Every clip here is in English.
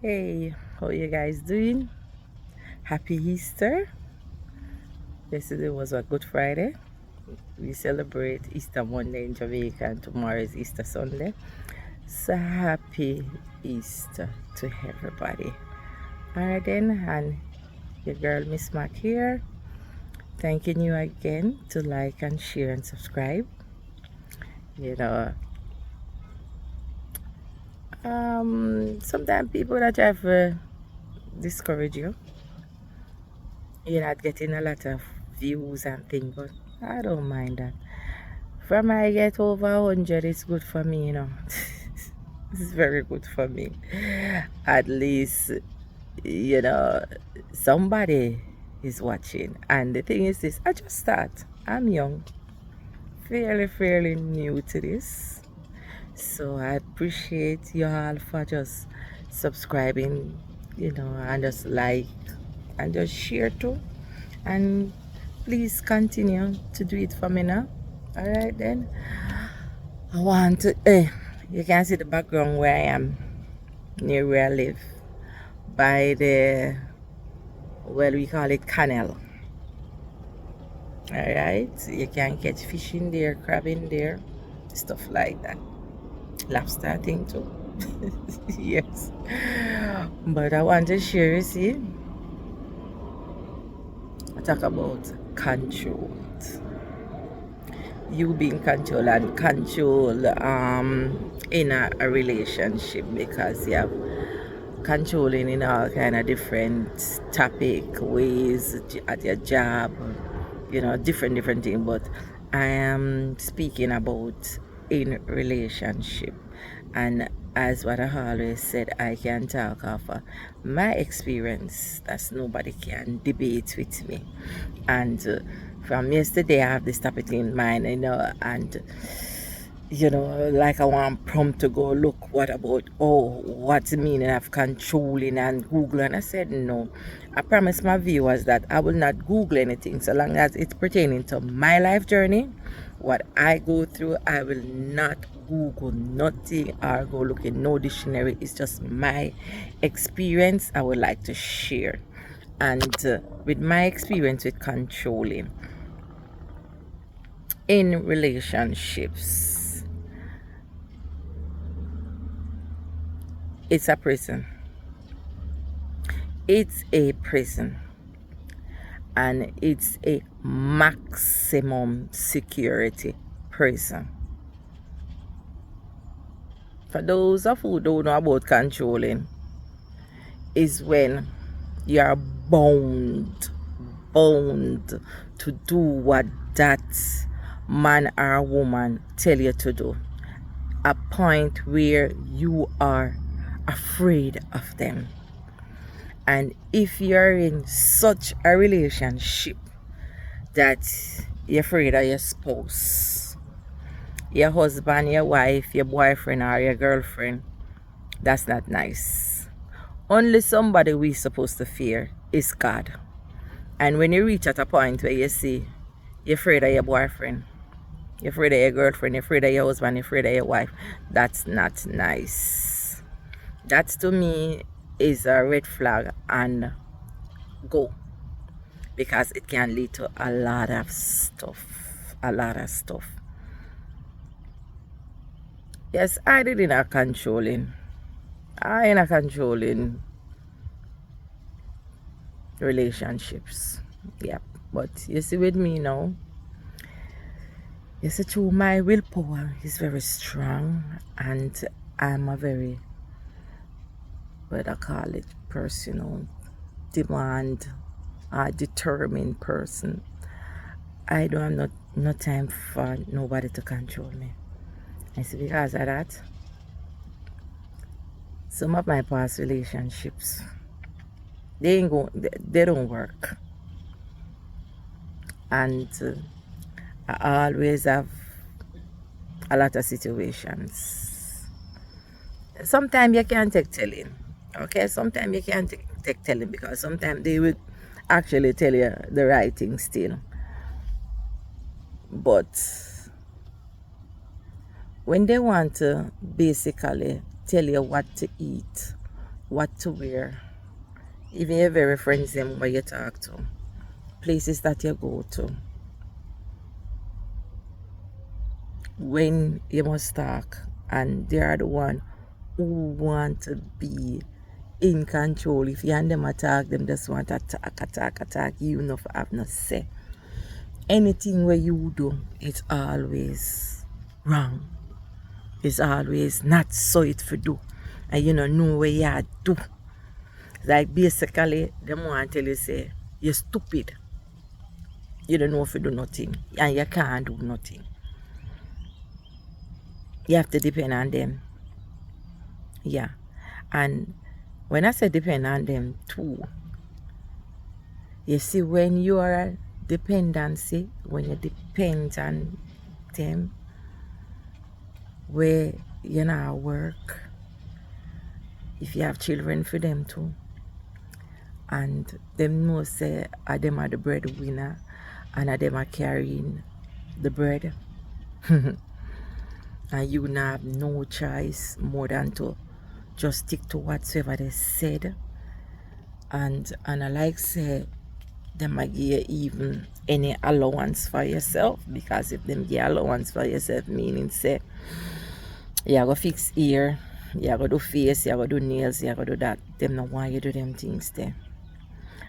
Hey, how you guys doing? Happy Easter. Yesterday was a Good Friday. We celebrate Easter Monday in Jamaica and tomorrow is Easter Sunday. So happy Easter to everybody. Alright then, and your girl Miss Mac here. Thanking you again to like and share and subscribe. You know, sometimes people that try to discourage you. You're not getting a lot of views and things, but I don't mind that. From I get over 100, it's good for me. It's very good for me. At least, you know, somebody is watching. And the thing is this, I just start. I'm young, fairly new to this. So I appreciate you all for just subscribing, and just like and just share too. And please continue to do it for me now. Alright then. I want to you can see the background where I am, near where I live. By the, well, we call it canal. Alright. You can catch fish in there, crab in there, stuff like that. Lobster thing too. Yes. But I want to share, you see. I talk about control. You being control and control in a relationship, because you have controlling in all kind of different topic ways at your job, different thing. But I am speaking about in relationship, and as what I always said, I can talk of my experience that nobody can debate with me. And from yesterday I have this topic in mind, and like I want prompt to go look what about, what's the meaning of controlling and Google. And I said no. I promise my viewers that I will not Google anything so long as it's pertaining to my life journey. What I go through, I will not Google nothing or go look in no dictionary. It's just my experience I would like to share. And with my experience with controlling in relationships, it's a prison. It's a prison, and it's a maximum security prison. For those of who don't know about controlling, is when you are bound to do what that man or woman tell you to do. A point where you are afraid of them. And if you're in such a relationship that you're afraid of your spouse, your husband, your wife, your boyfriend, or your girlfriend, that's not nice. Only somebody we're supposed to fear is God. And when you reach at a point where you see you're afraid of your boyfriend, you're afraid of your girlfriend, you're afraid of your husband, you're afraid of your wife, that's not nice. That to me is a red flag, and go, because it can lead to a lot of stuff. Yes, I did in a controlling. I in a controlling relationships. Yep. But you see with me now, you see through my willpower is very strong, and I'm a very, what I call it, personal, demand, determined person. I don't have no time for nobody to control me. I see because of that, some of my past relationships, they don't work. And I always have a lot of situations. Sometimes you can't take telling. Okay, sometimes you can't take telling, because sometimes they will actually tell you the right thing still. But when they want to basically tell you what to eat, what to wear, even your very friends them where you talk to, places that you go to, when you must talk, and they are the one who want to be in control. If you and them attack, them just want to attack, you know, have no say. Anything where you do, it's always wrong. It's always not so it for do. And you know where you do. Like basically, them want to tell you say, you're stupid. You don't know if you do nothing. And you can't do nothing. You have to depend on them. Yeah. And when I say depend on them too, you see when you are a dependency, when you depend on them, where you know work, if you have children for them too, and them know say them are the breadwinner and them are carrying the bread, and you now have no choice more than to just stick to whatsoever they said. And I like say them might give you even any allowance for yourself, because if them give allowance for yourself, meaning say you go fix ear, you go do face, you go do nails, you go do that, them no want you do them things there.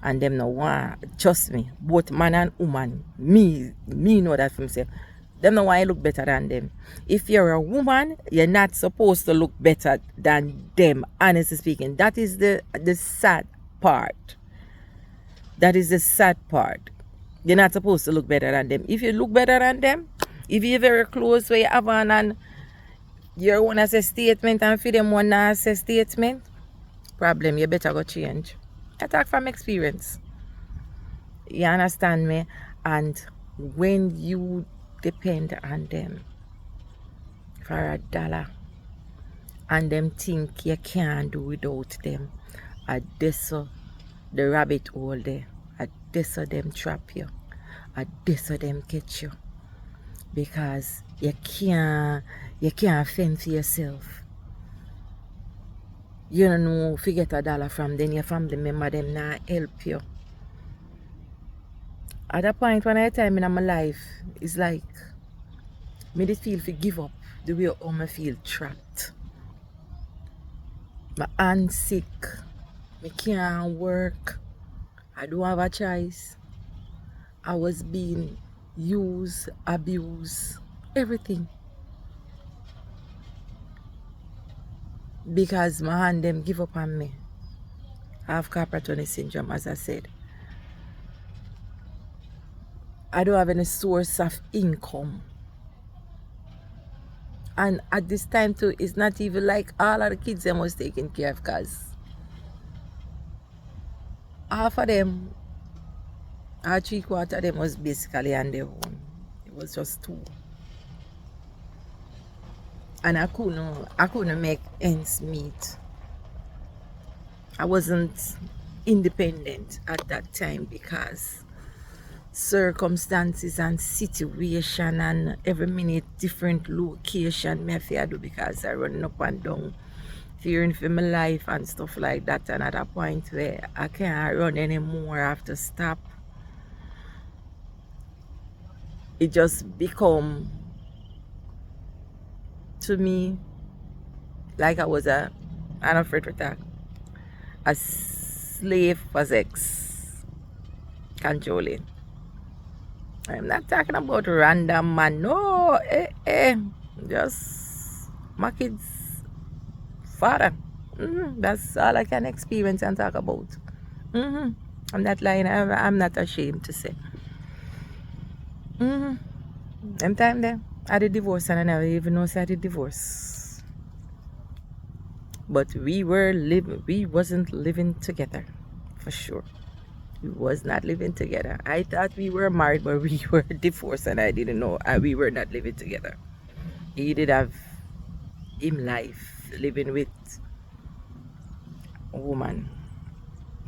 And them no want, trust me, both man and woman, me know that from say, them no want you look better than them. If you're a woman, you're not supposed to look better than them, honestly speaking. That is the sad part. That is the sad part. You're not supposed to look better than them. If you look better than them, if you're very close where you have on and you want to say statement and for them want to say statement, problem, you better go change. I talk from experience. You understand me? And when you depend on them for $1 and them think you can't do without them, I this the rabbit hole there. I this them trap you. I this them catch you. Because you can't fend for yourself. You don't know if you get $1 from them, your family member them not help you. At that point when I time in my life, it's like me did feel to give up the way how I feel trapped. My hand sick. Me can't work. I don't have a choice. I was being used, abused, everything. Because my hand them give up on me. I have carpal tunnel syndrome, as I said. I don't have any source of income. And at this time too, it's not even like all of the kids them was taken care of, because half of them, or 3/4 of them was basically on their own. It was just two. And I couldn't make ends meet. I wasn't independent at that time because circumstances and situation and every minute different location me have to do, because I run up and down fearing for my life and stuff like that. And at a point where I can't run anymore, I have to stop. It just become to me like I was I'm afraid to talk, a slave for sex controlling. I'm not talking about random man, no, just my kids' father. That's all I can experience and talk about. I'm not lying, I'm not ashamed to say. Them time there, I did divorce and I never even know I did divorce. But we wasn't living together, for sure. We was not living together. I thought we were married, but we were divorced, and I didn't know we were not living together. He did have him life living with a woman,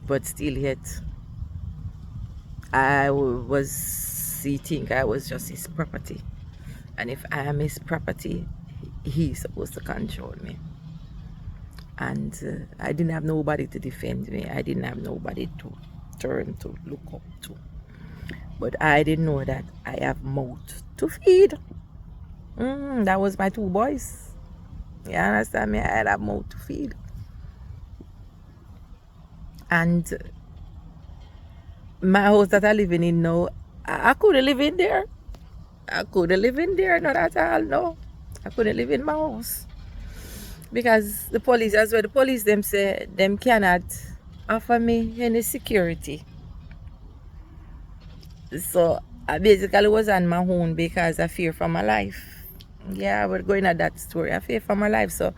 but still yet he think I was just his property, and if I am his property, he's supposed to control me. And I didn't have nobody to defend me. I didn't have nobody to turn to, look up to. But I didn't know that I have mouth to feed. That was my two boys. You understand me? I had a mouth to feed. And my house that I living in now, I couldn't live in there. I couldn't live in there, not at all, no. I couldn't live in my house. Because the police, as well, the police them say them cannot offer me any security. So I basically was on my own because I fear for my life. Yeah, we're going at that story. I fear for my life, so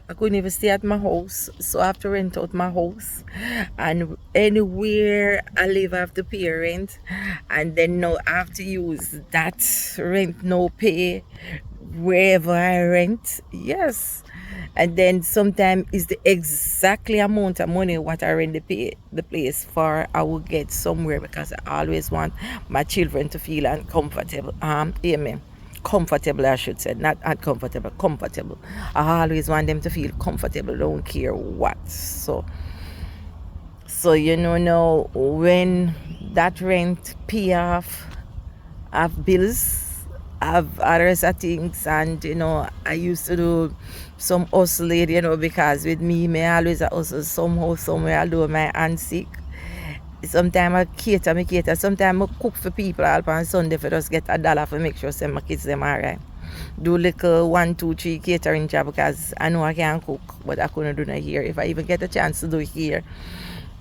I couldn't even stay at my house. So I have to rent out my house, and anywhere I live, I have to pay rent, and then now I have to use that rent no pay wherever I rent. Yes, and then sometimes it's the exactly amount of money what I rent the place for. I will get somewhere because I always want my children to feel uncomfortable. Amen. Comfortable, I should say, not uncomfortable, comfortable. I always want them to feel comfortable, don't care what. So you know now when that rent pay off, I have bills, I have others of things, and you know I used to do some hustling, you know, because with me always hustle somehow, somewhere, although my aunt sick. Sometimes I cater. Sometimes I cook for people all on Sunday for just get $1 for make sure my kids them alright. Do little 1, 2, 3 catering job because I know I can cook, but I couldn't do that here. If I even get a chance to do it here,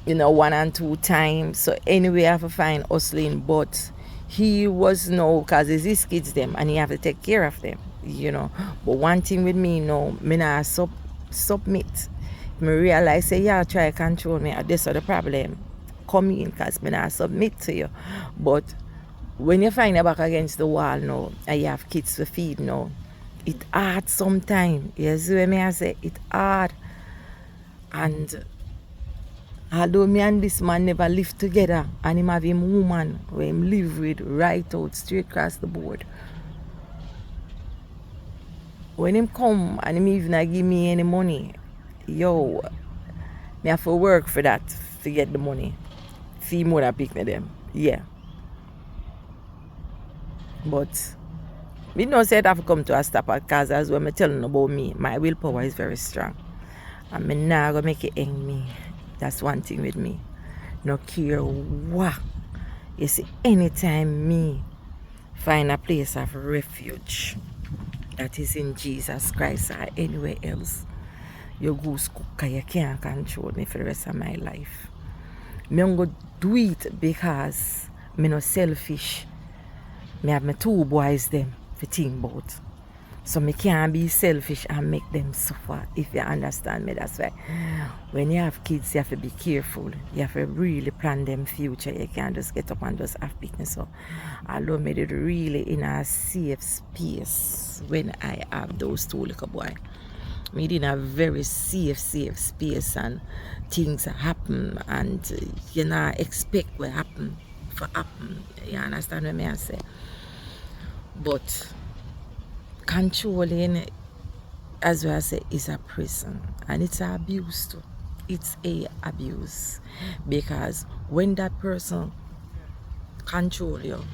you know, 1 and 2 times. So anyway, I have to find hustling, but he was no, because it's his kids them and he have to take care of them, you know. But one thing with me, no, me not submit. Me realize say, yeah, try control me. This is the problem. Come in because me not submit to you. But when you find your back against the wall now and you have kids to feed now, it hard sometimes. You see what I say? It hard. And although me and this man never live together and him have him woman where him live with right out straight across the board. When him come and him even give me any money, yo, me have to work for that to get the money. See more than pick me them. Yeah. But me don't say it have to come to a stop because as when me telling about me, my willpower is very strong. And me not gonna make it hang me. That's one thing with me. No care what. You see, anytime me find a place of refuge that is in Jesus Christ or anywhere else, you go cook you can't control me for the rest of my life. Me am go do it because me no selfish. Me have my two boys them to think about. So me can't be selfish and make them suffer, if you understand me. That's why when you have kids, you have to be careful. You have to really plan them future. You can't just get up and just have business. So although me did really in a safe space when I have those two little boys. Me in a very safe space and things happen and you not expect what happen for happen. You understand what I say? But controlling, as well as say, is a prison and it's an abuse too. It's a abuse because when that person control you,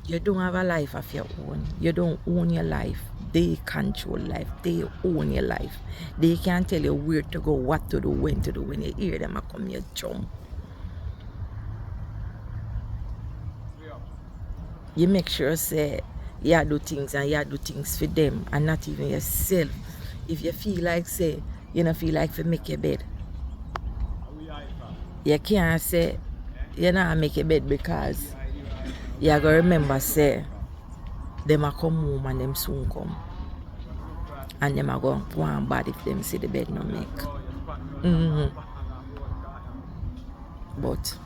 you don't have a life of your own. You don't own your life. They control life. They own your life. They can tell you where to go, what to do, when to do. When you hear them, I come you jump. You make sure say you do things and you do things for them and not even yourself. If you feel like say you don't feel like to make your bed, you can't say you not make your bed because you gotta remember say them a come home and them soon come. And them a go one bad if them see the bed no make. But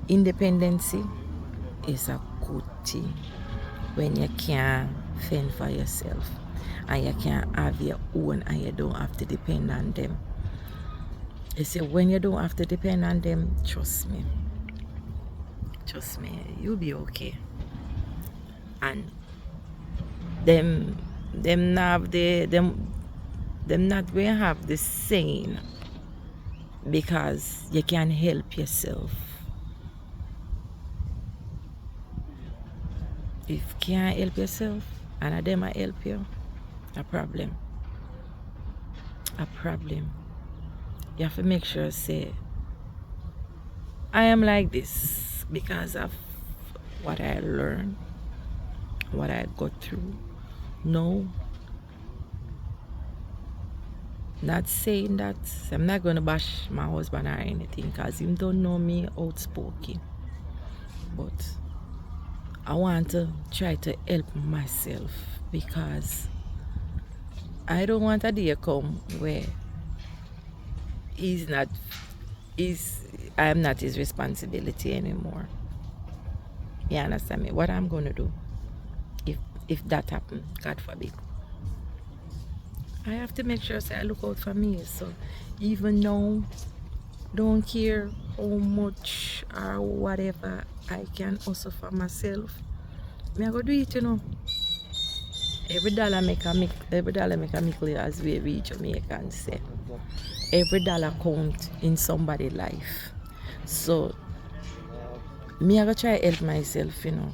independency is a good thing when you can fend for yourself and you can have your own and you don't have to depend on them. You see, when you don't have to depend on them, trust me, you'll be okay. And them not going to have the saying because you can help yourself. If you can't help yourself and them I help you, a problem. A problem. You have to make sure say I am like this because of what I learned, what I got through. No, not saying that I'm not going to bash my husband or anything because he don't know me outspoken. But I want to try to help myself because I don't want a day come where he's not, I'm not his responsibility anymore. You understand me? What I'm going to do if that happens, God forbid. I have to make sure I look out for me. So even though don't care how much or whatever I can also for myself, me I go do it, you know. Every dollar make a mickle as we reach Jamaicans say. Every dollar count in somebody's life. So me I go try help myself, you know.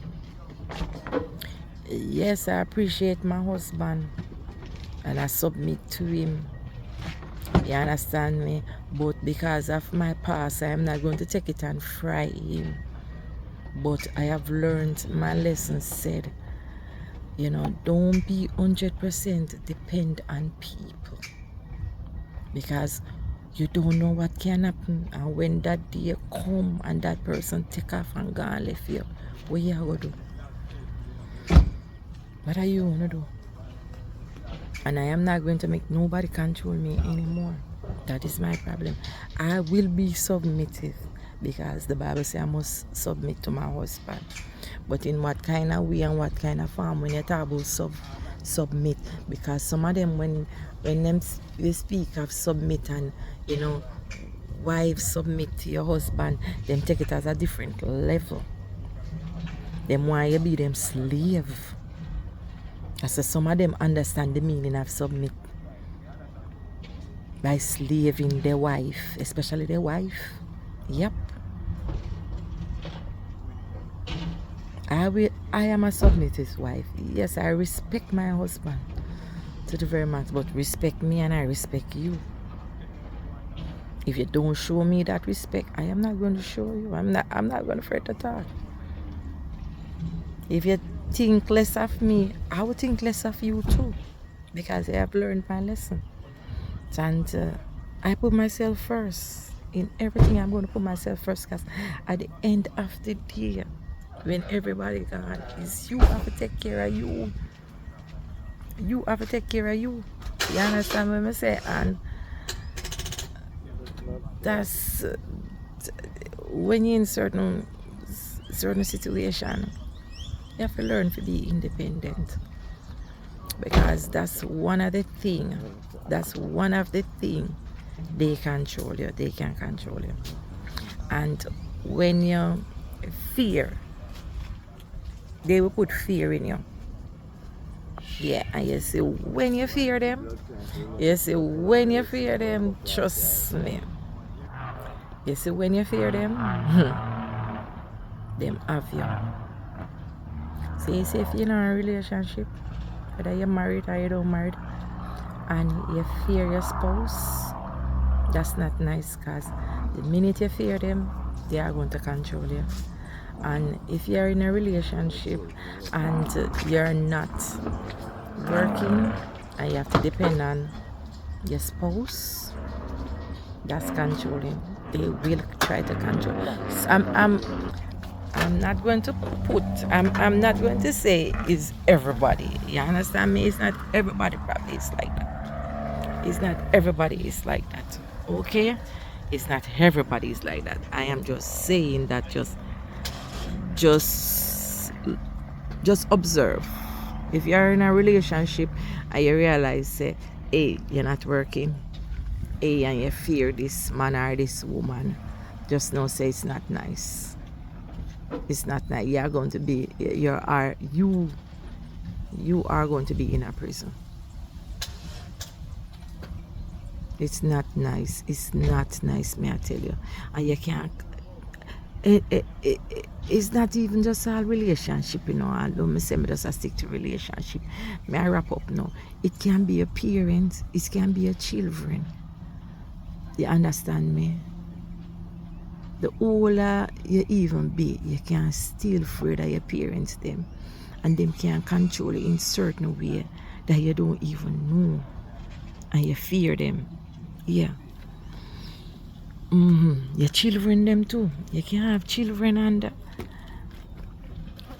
Yes, I appreciate my husband and I submit to him. You understand me? But because of my past, I am not going to take it and fry him. But I have learned my lesson said, you know, don't be 100% depend on people. Because you don't know what can happen. And when that day come and that person take off and go and left you, what you going to do? What are you going to do? And I am not going to make nobody control me anymore. That is my problem. I will be submissive because the Bible says I must submit to my husband. But in what kind of way and what kind of form when you talk about submit? Because some of them when them they speak of submit and you know wives submit to your husband, them take it as a different level. Them want you be them slave. I said some of them understand the meaning of submit by slaving their wife, especially their wife. Yep. I am a submissive wife. Yes, I respect my husband to the very max, but respect me and I respect you. If you don't show me that respect, I am not going to show you. I'm not going to fret at all. If you think less of me, I will think less of you too. Because I have learned my lesson. And I put myself first. In everything, I'm going to put myself first because at the end of the day, when everybody gone, is you have to take care of you. You have to take care of you. You understand what I say? And that's when you're in certain situation, you have to learn to be independent. Because that's one of the thing. That's one of the thing they control you. They can control you. And when you fear, they will put fear in you. Yeah, and you see when you fear them, trust me. You see when you fear them, them have you. So you see if you're in a relationship, whether you're married or you don't married, and you fear your spouse, that's not nice because the minute you fear them, they are going to control you. And if you're in a relationship and you're not working and you have to depend on your spouse, that's controlling. They will try to control. So I'm not going to I'm not going to say it's everybody. You understand me? It's not everybody probably is like that. It's not everybody is like that. Okay? It's not everybody is like that. I am just saying that just observe. If you're in a relationship and you realize say, hey, you're not working, hey, and you fear this man or this woman, just know say it's not nice. It's not nice. You are going to be you are going to be in a prison. It's not nice. It's not nice, may I tell you. And you can't. It's not even just a relationship, you know. Although me say me just a stick to relationship. May I wrap up now? It can be a parent. It can be a children. You understand me? The older you even be, you can still afraid of your parents them, and them can control you in certain way that you don't even know, and you fear them. Yeah. Your children them too. You can have children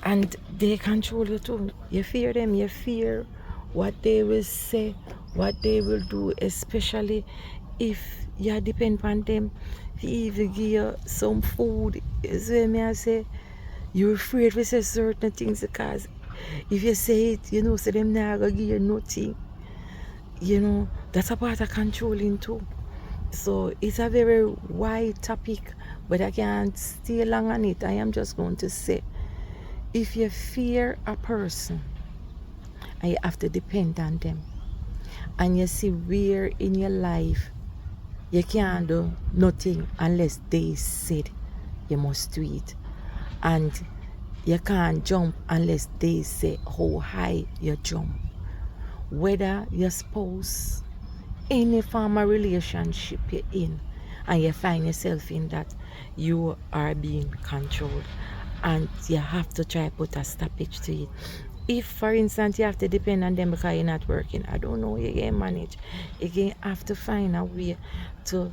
and they control you too. You fear them. You fear what they will say, what they will do, especially if you depend on them. If you even give you some food, is what me I say. You're afraid to say certain things because if you say it, you know, so them not gonna give you nothing. You know, that's a part of controlling too. So it's a very wide topic, but I can't stay long on it. I am just going to say, if you fear a person and you have to depend on them, and you see where in your life you can't do nothing unless they said you must do it, and you can't jump unless they say how high you jump, whether your spouse, any form of relationship you're in, and you find yourself in that, you are being controlled, and you have to try put a stoppage to it. If for instance you have to depend on them because you're not working, I don't know, you can manage. You can have to find a way to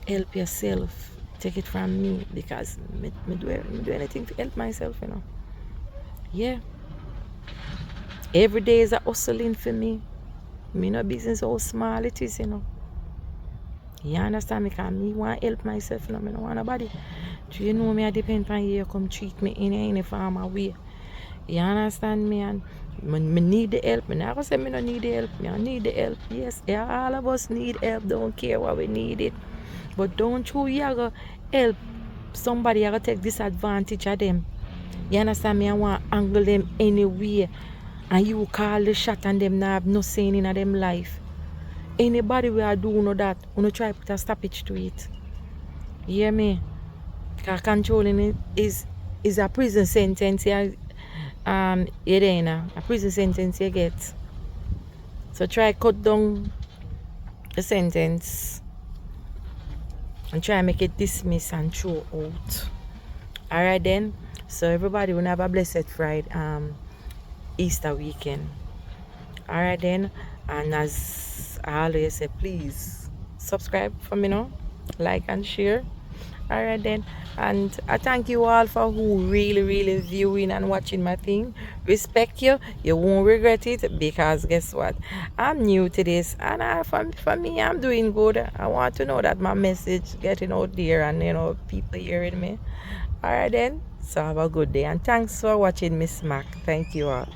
help yourself. Take it from me, because me do anything to help myself, you know. Yeah, every day is a hustling for me. Me no business how small it is, you know. You understand me? Because me want to help myself, you know. Me no want nobody. Do you know me? I depend on you come treat me in any form of way. You understand me? And me need the help. Me not gonna say me no need the help. Me I need the help. Yes, yeah, all of us need help. Don't care what we need it. But don't you go help somebody, you go take disadvantage of them. You understand me? I want to angle them anyway. And you call the shot and them not have no saying in them life. Anybody will do know that, you try put a stoppage to it. You hear me? Because controlling it is a prison sentence. A prison sentence you get. So try cut down the sentence and try make it dismiss and throw out. Alright then. So everybody will have a blessed Friday, Easter weekend. Alright then. And as I always say, please subscribe for me now, like and share. Alright then. And I thank you all for who really viewing and watching my thing. Respect you. You won't regret it, because guess what? I'm new to this, and for me, I'm doing good. I want to know that my message getting out there, and you know, people hearing me. Alright then. So have a good day, and thanks for watching Miss Mac. Thank you all.